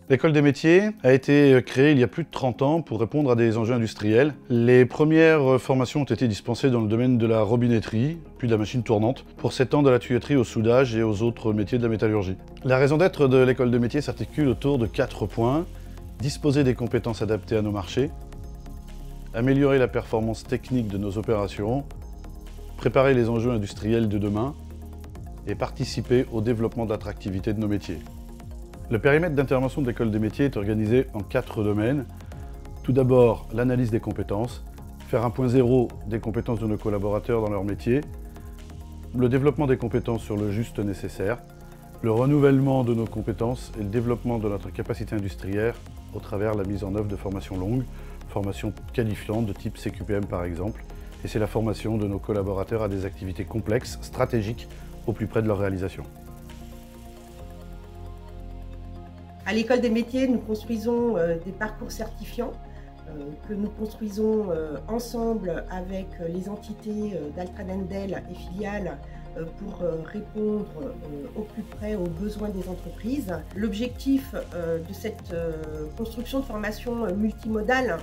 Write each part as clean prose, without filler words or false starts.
L'école des métiers a été créée il y a plus de 30 ans pour répondre à des enjeux industriels. Les premières formations ont été dispensées dans le domaine de la robinetterie, puis de la machine tournante, pour s'étendre à la tuyauterie, au soudage et aux autres métiers de la métallurgie. La raison d'être de l'école des métiers s'articule autour de 4 points. Disposer des compétences adaptées à nos marchés, améliorer la performance technique de nos opérations, préparer les enjeux industriels de demain et participer au développement de l'attractivité de nos métiers. Le périmètre d'intervention de l'école des métiers est organisé en 4 domaines. Tout d'abord, l'analyse des compétences, faire un point zéro des compétences de nos collaborateurs dans leur métier, le développement des compétences sur le juste nécessaire, le renouvellement de nos compétences et le développement de notre capacité industrielle au travers la mise en œuvre de formations longues, formations qualifiantes de type CQPM par exemple, et c'est la formation de nos collaborateurs à des activités complexes, stratégiques, au plus près de leur réalisation. À l'école des métiers, nous construisons des parcours certifiants que nous construisons ensemble avec les entités d'Altradendel et filiales pour répondre au plus près aux besoins des entreprises. L'objectif de cette construction de formation multimodale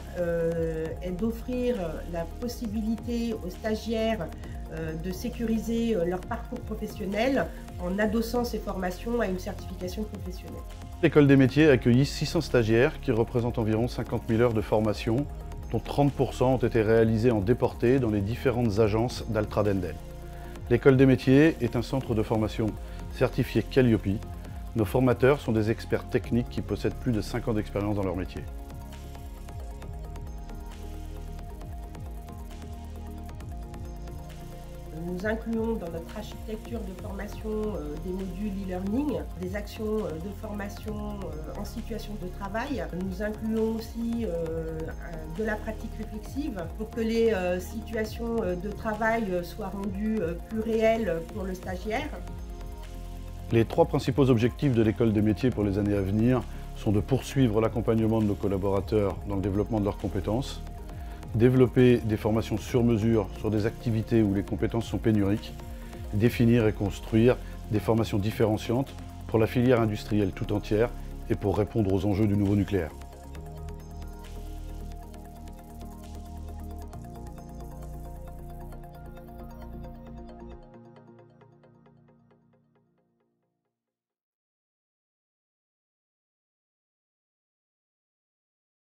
est d'offrir la possibilité aux stagiaires de sécuriser leur parcours professionnel en adossant ces formations à une certification professionnelle. L'école des métiers a accueilli 600 stagiaires qui représentent environ 50 000 heures de formation, dont 30% ont été réalisées en déporté dans les différentes agences d'Altradendel. L'école des métiers est un centre de formation certifié Calliope. Nos formateurs sont des experts techniques qui possèdent plus de 5 ans d'expérience dans leur métier. Nous incluons dans notre architecture de formation des modules e-learning, des actions de formation en situation de travail. Nous incluons aussi de la pratique réflexive pour que les situations de travail soient rendues plus réelles pour le stagiaire. Les 3 principaux objectifs de l'école des métiers pour les années à venir sont de poursuivre l'accompagnement de nos collaborateurs dans le développement de leurs compétences, développer des formations sur mesure sur des activités où les compétences sont pénuriques, définir et construire des formations différenciantes pour la filière industrielle tout entière et pour répondre aux enjeux du nouveau nucléaire.